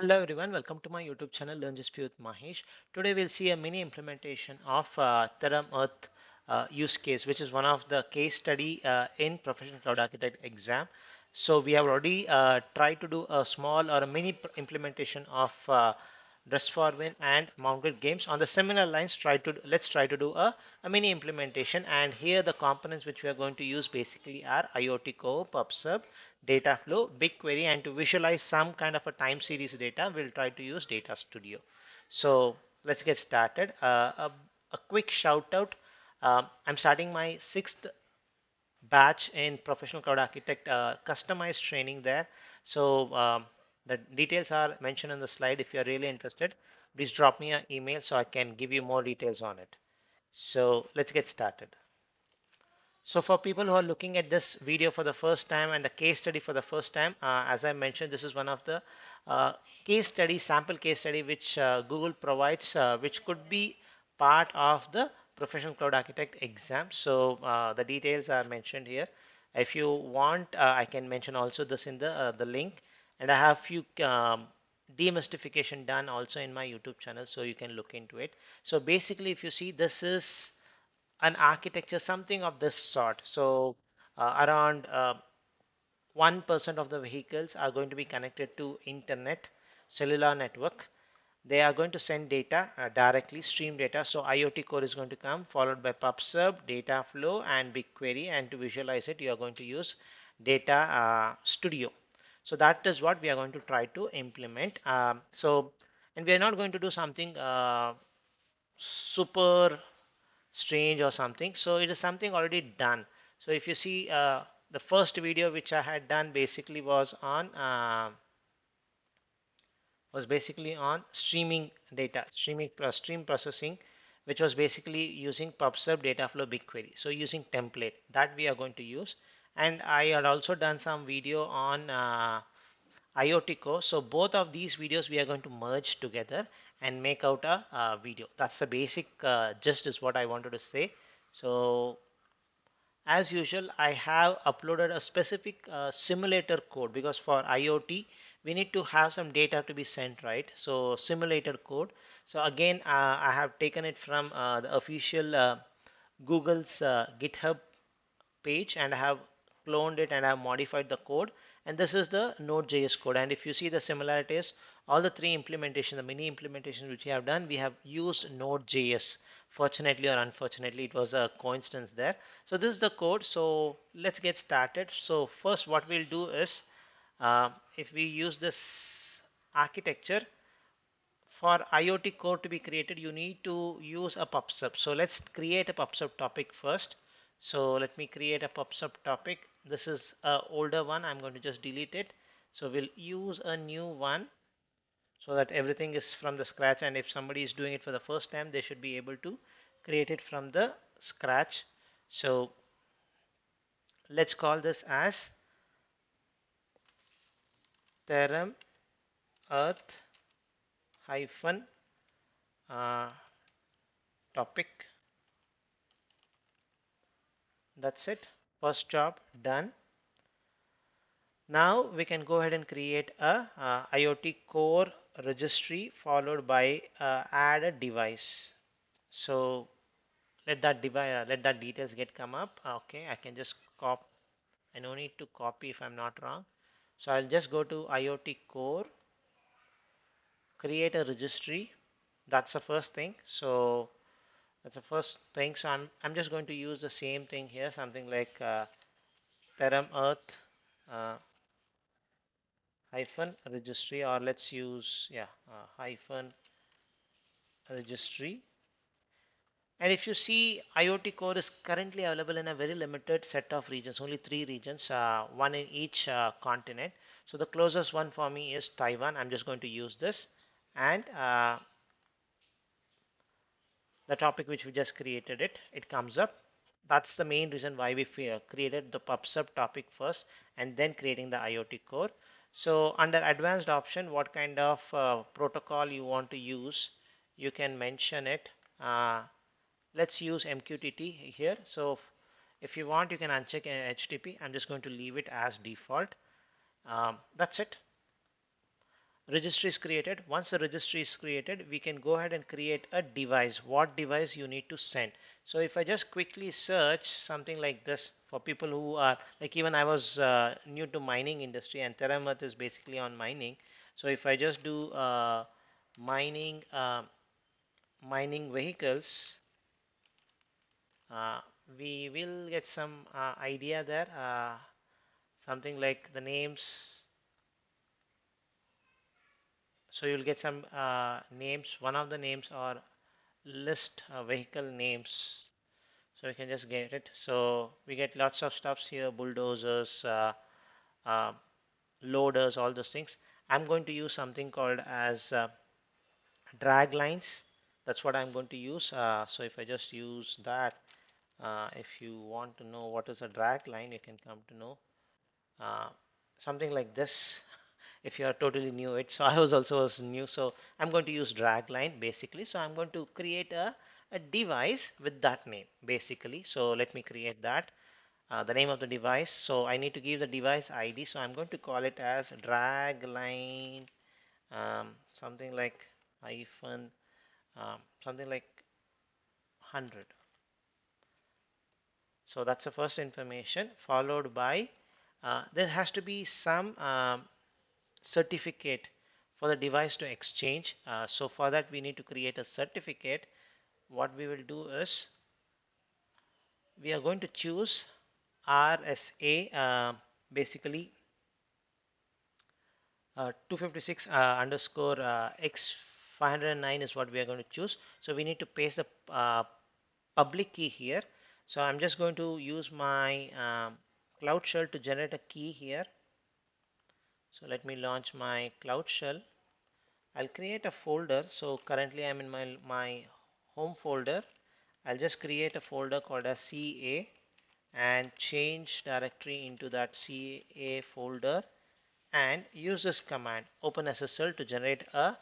Hello everyone, welcome to my YouTube channel Learn Just with Mahesh. Today we'll see a mini implementation of TerramEarth use case, which is one of the case study in Professional Cloud Architect exam. So we have already tried to do a small or a mini implementation of Dress for Win and Mounted Games. On the similar lines, let's try to do a mini implementation. And here the components which we are going to use basically are IoT Core, PubSub, Dataflow, BigQuery, and to visualize some kind of a time series data, we'll try to use DataStudio. So let's get started. A quick shout out. I'm starting my sixth batch in Professional Cloud Architect customized training there. So the details are mentioned on the slide. If you're really interested, please drop me an email so I can give you more details on it. So let's get started. So for people who are looking at this video for the first time and the case study for the first time, as I mentioned, this is one of the case study, sample case study which Google provides, which could be part of the Professional Cloud Architect exam. So the details are mentioned here. If you want, I can mention also this in the link, and I have few demystification done also in my YouTube channel, so you can look into it. So basically, if you see, this is an architecture, something of this sort. So around 1% of the vehicles are going to be connected to internet cellular network. They are going to send data directly, stream data. So IoT core is going to come, followed by PubSub, Dataflow, and BigQuery. And to visualize it, you are going to use Data Studio. So that is what we are going to try to implement. And we are not going to do something super strange or something. So it is something already done. So if you see the first video which I had done was basically on streaming data, stream processing, which was basically using PubSub, Dataflow, BigQuery. So using template that we are going to use. And I had also done some video on IoT Core. So both of these videos we are going to merge together and make out a video. That's the basic gist is what I wanted to say. So as usual, I have uploaded a specific simulator code because for IoT, we need to have some data to be sent, right? So simulator code. So again, I have taken it from the official Google's GitHub page and I have cloned it and I have modified the code. And this is the Node.js code. And if you see the similarities, all the three implementations, the mini implementations which we have done, we have used Node.js. Fortunately or unfortunately, it was a coincidence there. So this is the code. So let's get started. So first what we'll do is if we use this architecture, for IoT code to be created, you need to use a PubSub. So let's create a PubSub topic first. So let me create a PubSub topic. This is an older one. I'm going to just delete it. So we'll use a new one so that everything is from the scratch. And if somebody is doing it for the first time, they should be able to create it from the scratch. So let's call this as TerramEarth hyphen topic. That's it. First job done. Now we can go ahead and create a IoT core registry followed by add a device. So let that details get come up. Okay, I can just copy. I no need to copy if I'm not wrong. So I'll just go to IoT core, create a registry. That's the first thing. So that's the first thing. So I'm just going to use the same thing here, something like TerramEarth uh, hyphen registry, or let's use hyphen registry. And if you see, IoT core is currently available in a very limited set of regions, only 3 regions, one in each continent. So the closest one for me is Taiwan. I'm just going to use this, and the topic which we just created, it comes up. That's the main reason why we created the PubSub topic first and then creating the IoT core. So under advanced option, what kind of protocol you want to use, you can mention it. Let's use MQTT here. So if you want, you can uncheck HTTP. I'm just going to leave it as default. That's it. registry is created. Once the registry is created, we can go ahead and create a device. What device you need to send. So if I just quickly search something like this for people who are like, even I was new to mining industry, and TerramEarth is basically on mining. So if I just do mining mining vehicles, uh, we will get some idea there. Something like the names. So you'll get some names. One of the names are list vehicle names. So we can just get it. So we get lots of stuffs here: bulldozers, uh, loaders, all those things. I'm going to use something called as drag lines. That's what I'm going to use. So if I just use that, if you want to know what is a drag line, you can come to know uh, something like this. If you are totally new it, so I was new, so I'm going to use drag line basically. So I'm going to create a device with that name basically. So let me create that, the name of the device. So I need to give the device ID, so I'm going to call it as drag line, something like hyphen, something like 100. So that's the first information, followed by there has to be some certificate for the device to exchange. So for that we need to create a certificate. What we will do is we are going to choose RSA, basically 256 underscore x 509 is what we are going to choose. So we need to paste the public key here. So I'm just going to use my Cloud Shell to generate a key here. So let me launch my Cloud Shell. I'll create a folder. So currently I'm in my home folder. I'll just create a folder called as CA and change directory into that CA folder, and use this command OpenSSL to generate a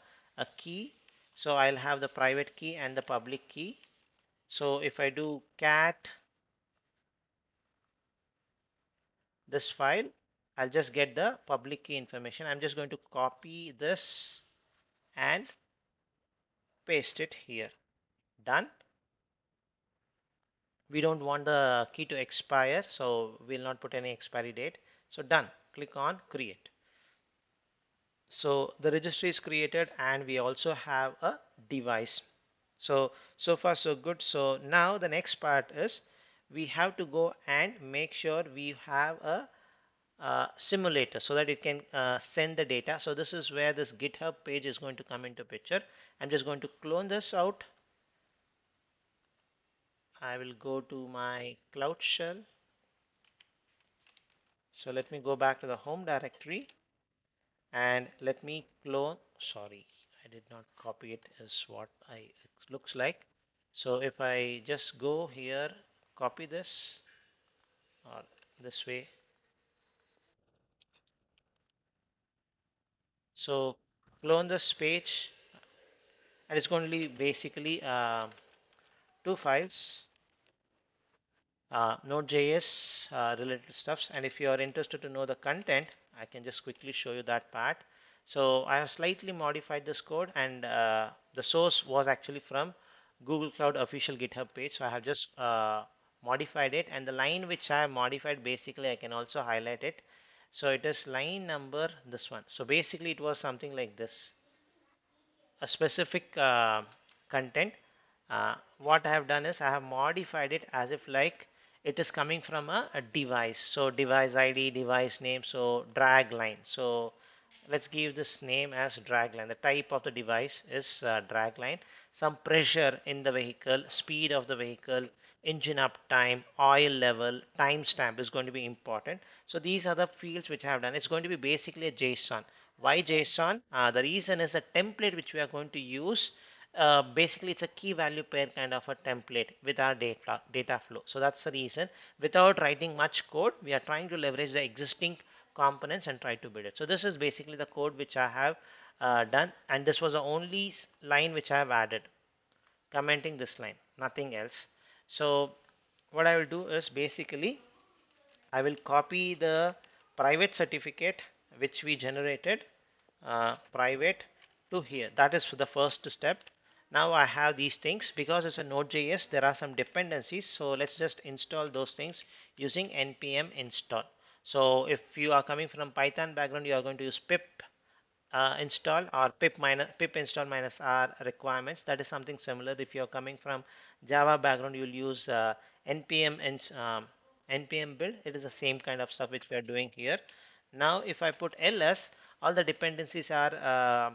key. So I'll have the private key and the public key. So if I do cat this file, I'll just get the public key information. I'm just going to copy this and paste it here. Done. We don't want the key to expire, so we'll not put any expiry date. So done. Click on create. So the registry is created and we also have a device. So far so good. So now the next part is we have to go and make sure we have a simulator so that it can send the data. So this is where this GitHub page is going to come into picture. I'm just going to clone this out. I will go to my Cloud Shell. So let me go back to the home directory and let me clone. Sorry, I did not copy it, is what it looks like. So if I just go here, copy this or this way. So clone this page, and it's going to be basically two files, Node.js related stuffs. And if you are interested to know the content, I can just quickly show you that part. So I have slightly modified this code, and the source was actually from Google Cloud official GitHub page. So I have just modified it, and the line which I have modified, basically I can also highlight it. So it is line number this one. So basically it was something like this, a specific content. What I have done is I have modified it as if like it is coming from a device. So device ID, device name, so drag line. So let's give this name as drag line. The type of the device is drag line. Some pressure in the vehicle, speed of the vehicle, engine uptime, oil level, timestamp is going to be important. So these are the fields which I have done. It's going to be basically a JSON. Why JSON? The reason is a template which we are going to use. Basically, it's a key value pair kind of a template with our data flow. So that's the reason. Without writing much code, we are trying to leverage the existing components and try to build it. So this is basically the code which I have done, and this was the only line which I have added, commenting this line, nothing else. So what I will do is basically I will copy the private certificate which we generated private to here. That is for the first step. Now I have these things because it's a Node.js. There are some dependencies. So let's just install those things using npm install. So if you are coming from Python background, you are going to use pip install or pip install minus r requirements. That is something similar. If you're coming from Java background, you'll use npm npm build. It is the same kind of stuff which we are doing here. Now if I put ls, all the dependencies are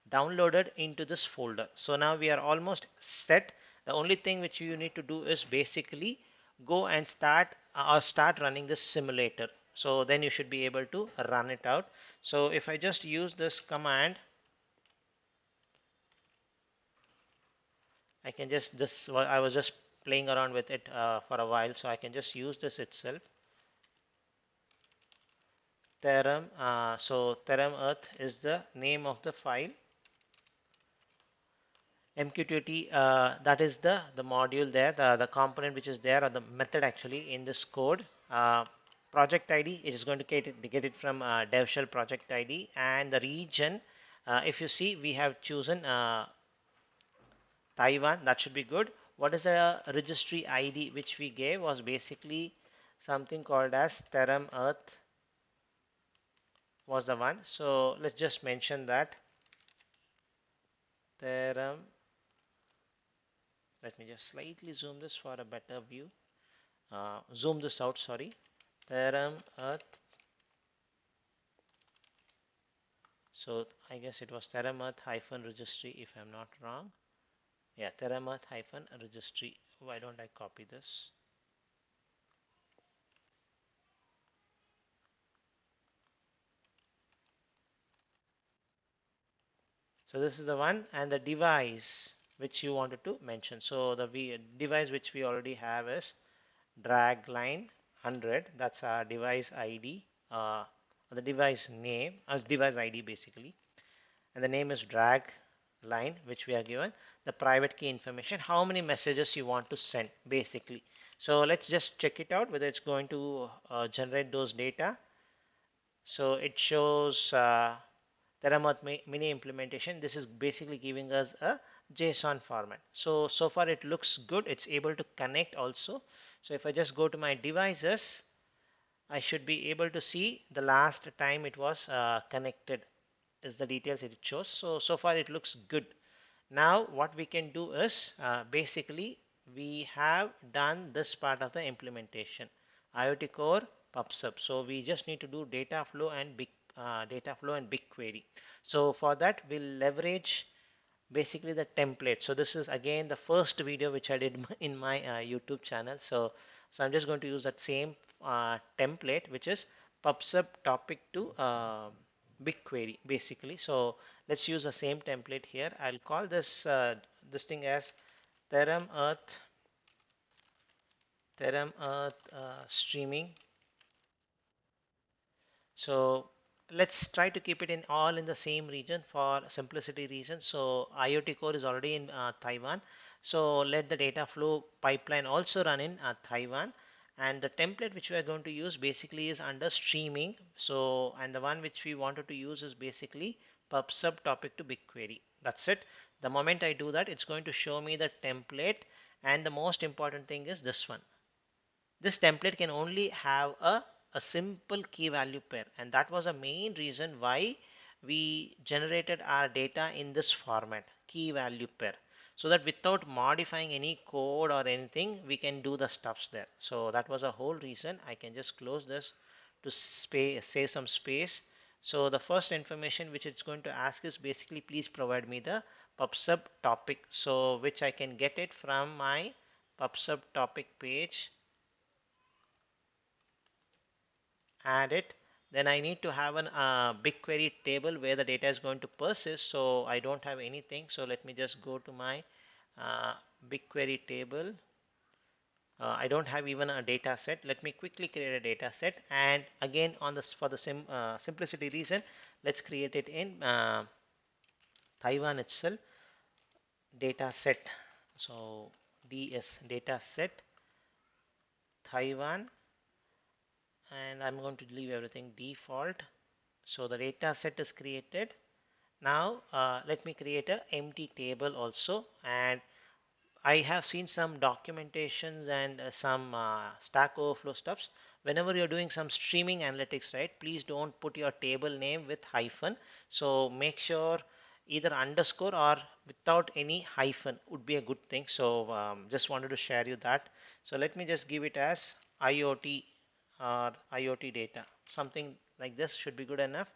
downloaded into this folder. So now we are almost set. The only thing which you need to do is basically go and start running this simulator. So then you should be able to run it out. So if I just use this command, I can just this I was just playing around with it for a while, so I can just use this itself. So TerramEarth is the name of the file. MQTT, that is the module there, the component which is there, or the method actually in this code. Project ID, it is going to get it from dev shell project ID, and the region, if you see, we have chosen Taiwan. That should be good. What is the registry ID which we gave was basically something called as TerramEarth was the one. So let's just mention that Terram. Let me just slightly zoom this for a better view. Zoom this out, sorry. TerramEarth. So I guess it was TerramEarth hyphen registry if I'm not wrong. Yeah, TerramEarth hyphen registry. Why don't I copy this? So this is the one, and the device which you wanted to mention. So the device which we already have is drag line 100. That's our device ID, the device name, as device ID basically, and the name is drag line which we are given. The private key information, how many messages you want to send basically. So let's just check it out whether it's going to generate those data. So it shows TerramEarth mini implementation. This is basically giving us a JSON format. So far it looks good. It's able to connect also. So if I just go to my devices, I should be able to see the last time it was connected is the details it shows. So far it looks good. Now what we can do is basically we have done this part of the implementation. IoT core PubSub. So we just need to do Dataflow and BigQuery. So for that we'll leverage basically the template. So this is again the first video which I did in my YouTube channel. So I'm just going to use that same template, which is PubSub topic to BigQuery basically. So let's use the same template here. I'll call this this thing as TerramEarth streaming. So let's try to keep it in all in the same region for simplicity reasons. So IoT core is already in Taiwan. So let the data flow pipeline also run in Taiwan. And the template which we are going to use basically is under streaming. So, and the one which we wanted to use is basically PubSub topic to BigQuery. That's it. The moment I do that, it's going to show me the template. And the most important thing is this one. This template can only have a simple key value pair, and that was a main reason why we generated our data in this format, key value pair, so that without modifying any code or anything we can do the stuffs there. So that was a whole reason. I can just close this to save some space. So the first information which it's going to ask is basically please provide me the PubSub topic, so which I can get it from my PubSub topic page, add it. Then I need to have an BigQuery table where the data is going to persist. So I don't have anything. So let me just go to my BigQuery table. I don't have even a data set. Let me quickly create a data set. And again, on this for the simplicity reason, let's create it in Taiwan itself. Data set. So DS data set Taiwan, and I'm going to leave everything default. So the data set is created. Now let me create an empty table also, and I have seen some documentations and some Stack Overflow stuffs. Whenever you're doing some streaming analytics, right, please don't put your table name with hyphen. So make sure either underscore or without any hyphen would be a good thing. So just wanted to share you that. So let me just give it as IoT or IoT data. Something like this should be good enough.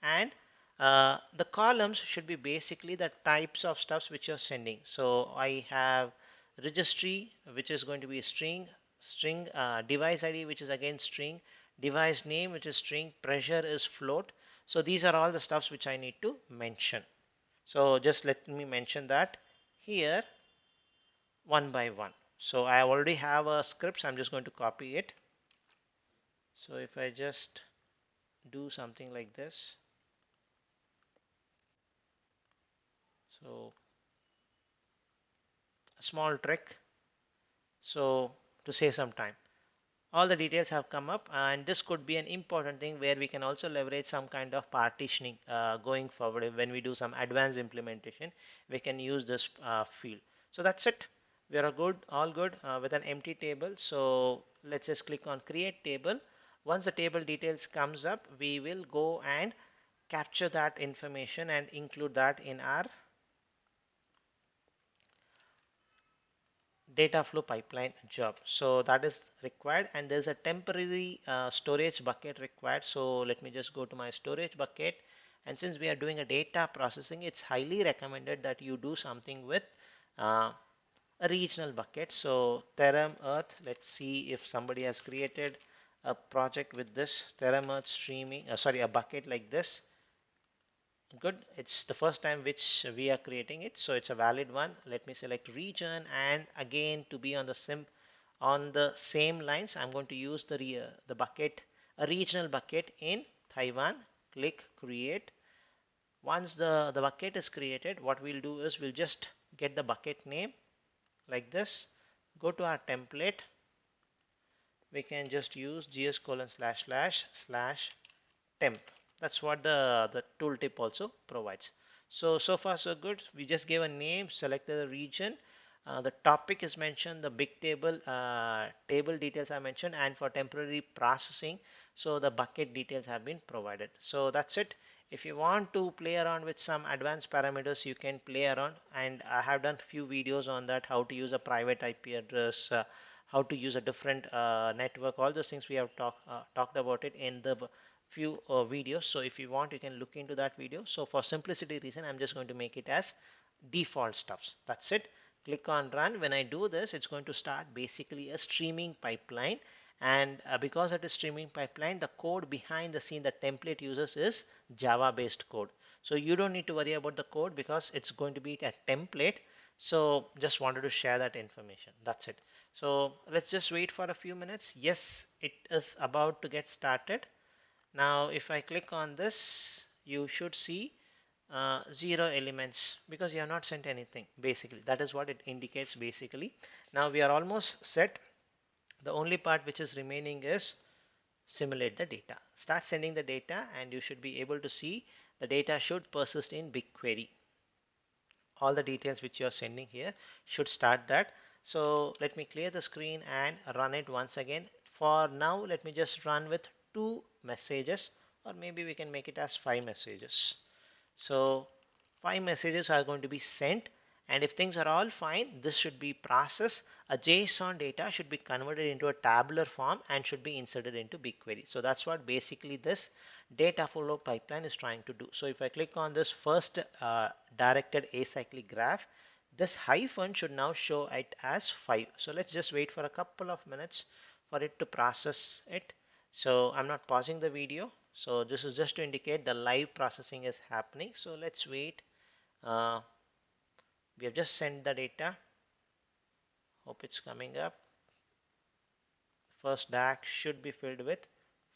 And the columns should be basically the types of stuffs which you're sending. So I have registry, which is going to be a string, device ID, which is again string, device name, which is string, pressure is float. So these are all the stuffs which I need to mention. So just let me mention that here one by one. So I already have a script, so I'm just going to copy it. So if I just do something like this, so a small trick, so to save some time. All the details have come up, and this could be an important thing where we can also leverage some kind of partitioning going forward. When we do some advanced implementation, we can use this field. So that's it. We are good, all good with an empty table. So let's just click on create table. Once the table details comes up, we will go and capture that information and include that in our data flow pipeline job. So that is required, and there's a temporary storage bucket required. So let me just go to my storage bucket, and since we are doing a data processing, it's highly recommended that you do something with uh, a regional bucket. So TerramEarth, let's see if somebody has created a project with this TerramEarth streaming, sorry, a bucket like this. Good. It's the first time which we are creating it, so it's a valid one. Let me select region, and again to be on the same lines, I'm going to use the bucket, a regional bucket in Taiwan. Click create. Once the bucket is created, what we'll do is we'll just get the bucket name like this. Go to our template. We can just use gs:// temp. That's what the tooltip also provides. So far so good. We just gave a name, selected the region. The topic is mentioned, the big table details are mentioned, and for temporary processing, so the bucket details have been provided. So that's it. If you want to play around with some advanced parameters, you can play around, and I have done few videos on that, how to use a private IP address, how to use a different network, all those things we have talked about it in the few videos. So if you want, you can look into that video. So for simplicity reason, I'm just going to make it as default stuffs. That's it. Click on run. When I do this, it's going to start basically a streaming pipeline, and because it is streaming pipeline, the code behind the scene, the template uses is Java based code. So you don't need to worry about the code because it's going to be a template. So just wanted to share that information. That's it. So let's just wait for a few minutes. Yes, it is about to get started. Now if I click on this, you should see 0 elements because you have not sent anything. Basically that is what it indicates. Basically now we are almost set. The only part which is remaining is simulate the data. Start sending the data, and you should be able to see the data should persist in BigQuery. All the details which you are sending here should start that. So let me clear the screen and run it once again. For now, let me just run with 2 messages, or maybe we can make it as 5 messages. So 5 messages are going to be sent, and if things are all fine, this should be processed. A JSON data should be converted into a tabular form and should be inserted into BigQuery. So that's what basically this data flow pipeline is trying to do. So if I click on this first directed acyclic graph, this hyphen should now show it as 5. So let's just wait for a couple of minutes for it to process it. So I'm not pausing the video. So this is just to indicate the live processing is happening. So let's wait. We have just sent the data. Hope it's coming up. First DAC should be filled with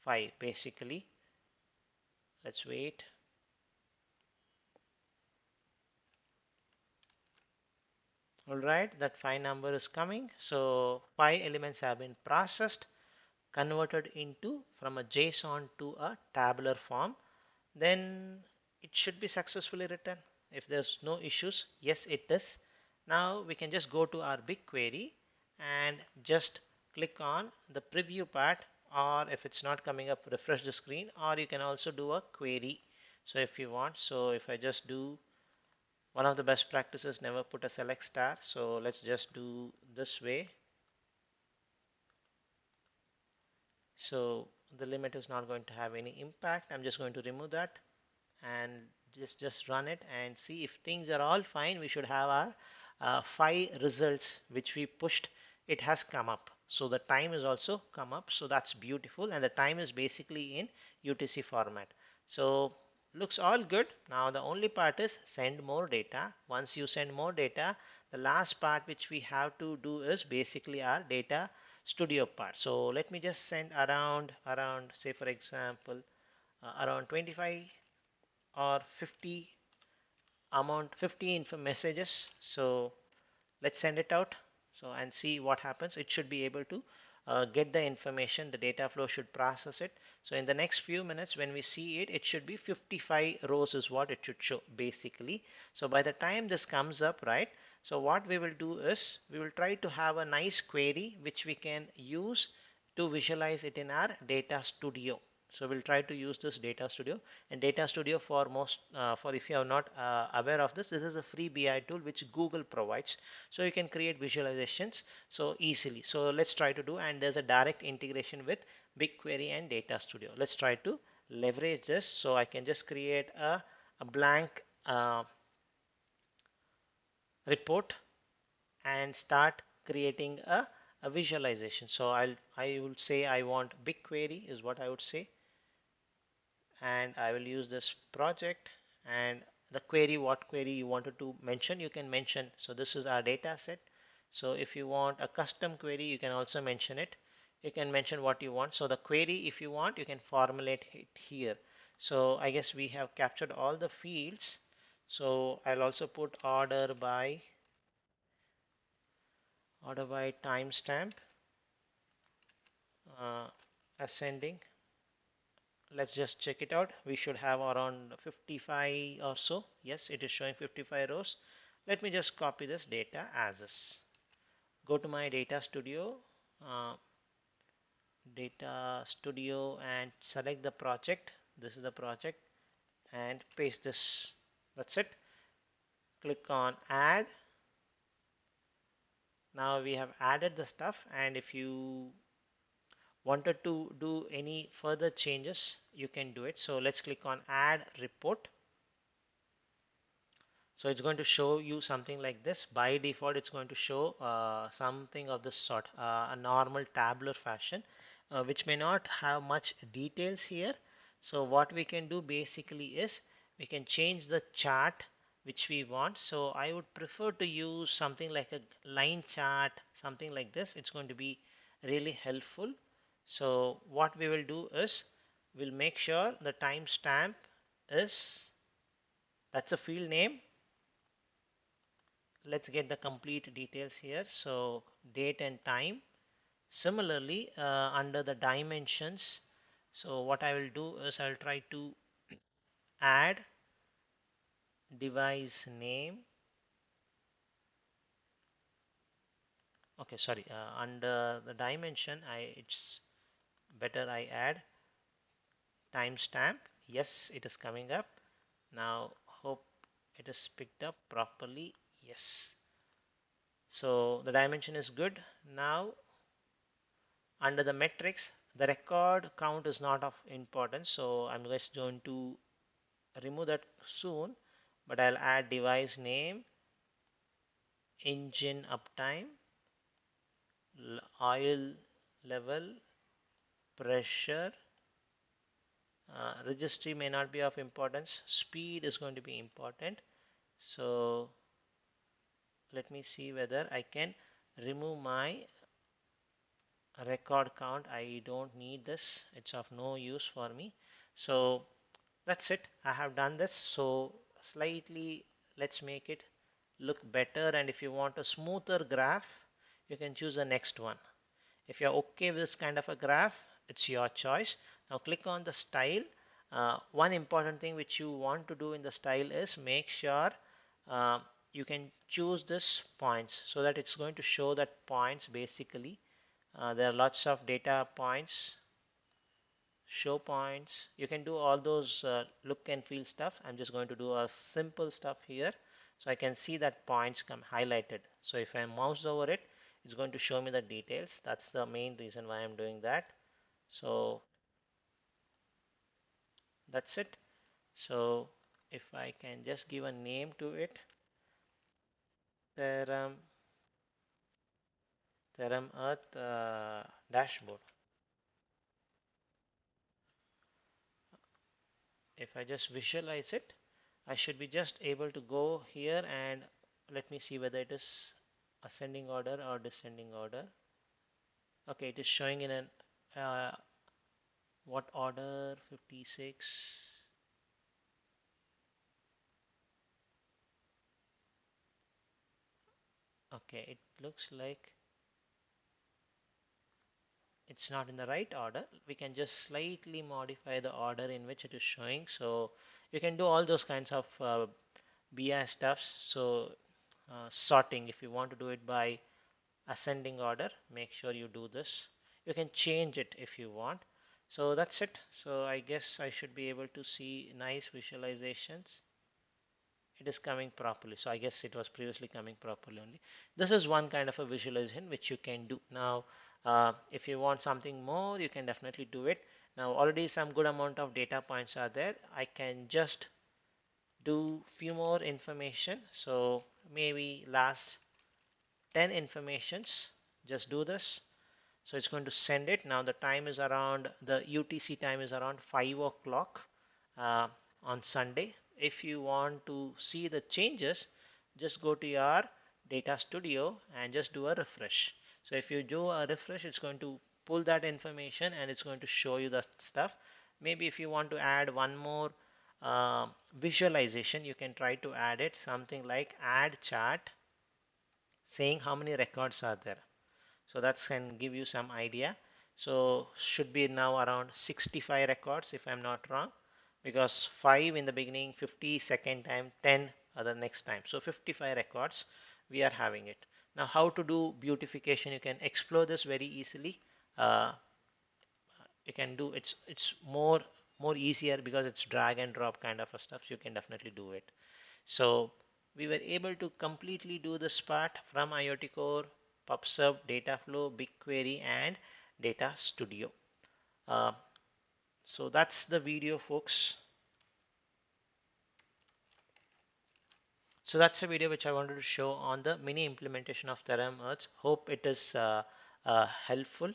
5 basically. Let's wait. Alright, that 5 number is coming. So 5 elements have been processed, converted into from a JSON to a tabular form. then it should be successfully written. If there's no issues, yes, it is. Now we can just go to our BigQuery and just click on the preview part, or if it's not coming up, refresh the screen, or you can also do a query. So if you want, so if I just do one of the best practices, never put a select star. So let's just do this way. So the limit is not going to have any impact. I'm just going to remove that and just run it and see if things are all fine. We should have our 5 results which we pushed. It has come up. So the time is also come up. So that's beautiful. And the time is basically in UTC format. So looks all good. Now the only part is send more data. Once you send more data, the last part which we have to do is basically our data studio part. So let me just send around say for example around 25 or 50 info messages. So let's send it out, so and see what happens. It should be able to get the information. The data flow should process it. So in the next few minutes when we see it, it should be 55 rows is what it should show basically. So by the time this comes up, right, so what we will do is we will try to have a nice query which we can use to visualize it in our data studio. So we'll try to use this data studio. And data studio, for most for if you are not aware of this is a free BI tool which Google provides. So you can create visualizations so easily. So let's try to do, and there's a direct integration with BigQuery and data studio. Let's try to leverage this. So I can just create a blank report and start creating a visualization. So I will say I want BigQuery is what I would say, and I will use this project, and the query, what query you wanted to mention, you can mention. So this is our data set. So if you want a custom query, you can also mention it. You can mention what you want. So the query, if you want, you can formulate it here. So I guess we have captured all the fields. So I'll also put order by timestamp, uh, ascending. Let's just check it out. We should have around 55 or so. Yes, it is showing 55 rows. Let me just copy this data as is. Go to my uh, data studio and select the project. This is the project, and paste this. That's it. Click on add. Now we have added the stuff, and if you wanted to do any further changes, you can do it. So let's click on add report. So it's going to show you something like this. By default, it's going to show something of this sort, a normal tabular fashion, which may not have much details here. So what we can do basically is we can change the chart which we want. So I would prefer to use something like a line chart, something like this. It's going to be really helpful. So what we will do is we'll make sure the timestamp is, that's a field name. Let's get the complete details here. So date and time. Similarly, under the dimensions, so what I will do is I will try to add device name. Okay, sorry. Under the dimension, it's better I add timestamp. Yes, it is coming up. Now hope it is picked up properly. Yes. So the dimension is good. Now under the metrics, the record count is not of importance, so I'm just going to remove that soon, but I'll add device name, engine uptime, oil level, pressure, registry may not be of importance, speed is going to be important. So let me see whether I can remove my record count. I don't need this, it's of no use for me. So that's it, I have done this. So slightly let's make it look better, and if you want a smoother graph, you can choose the next one. If you're okay with this kind of a graph, it's your choice. Now click on the style. One important thing which you want to do in the style is make sure uh, you can choose this points so that it's going to show that points basically. There are lots of data points, show points. You can do all those look and feel stuff. I'm just going to do a simple stuff here. So I can see that points come highlighted. So if I mouse over it, it's going to show me the details. That's the main reason why I'm doing that. So that's it. So if I can just give a name to it, Theorem, TerramEarth dashboard. If I just visualize it, I should be just able to go here and let me see whether it is ascending order or descending order. Okay, it is showing in an what order? 56. Okay, it looks like it's not in the right order. We can just slightly modify the order in which it is showing. So you can do all those kinds of BI stuffs. So sorting, if you want to do it by ascending order, make sure you do this. You can change it if you want. So that's it. So I guess I should be able to see nice visualizations. It is coming properly. So I guess it was previously coming properly only. This is one kind of a visualization which you can do. Now, if you want something more, you can definitely do it. Now, already some good amount of data points are there. I can just do few more information. So maybe last 10 informations. Just do this. So it's going to send it. Now the time is around, the UTC time is around 5 o'clock uh, on Sunday. If you want to see the changes, just go to your DataStudio and just do a refresh. So if you do a refresh, it's going to pull that information and it's going to show you the stuff. Maybe if you want to add one more visualization, you can try to add it, something like add chart saying how many records are there. So that can give you some idea. So should be now around 65 records if I'm not wrong, because 5 in the beginning, 50 second time, 10 other next time. So 55 records we are having it. Now how to do beautification, you can explore this very easily. Uh, you can do it's more easier because it's drag and drop kind of a stuff. So you can definitely do it. So we were able to completely do this part from IoT Core, PubSub, Dataflow, BigQuery, and DataStudio. Uh, so that's the video, folks. So that's a video which I wanted to show on the mini implementation of TerramEarth. Hope it is helpful.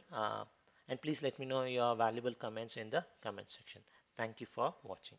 And please let me know your valuable comments in the comment section. Thank you for watching.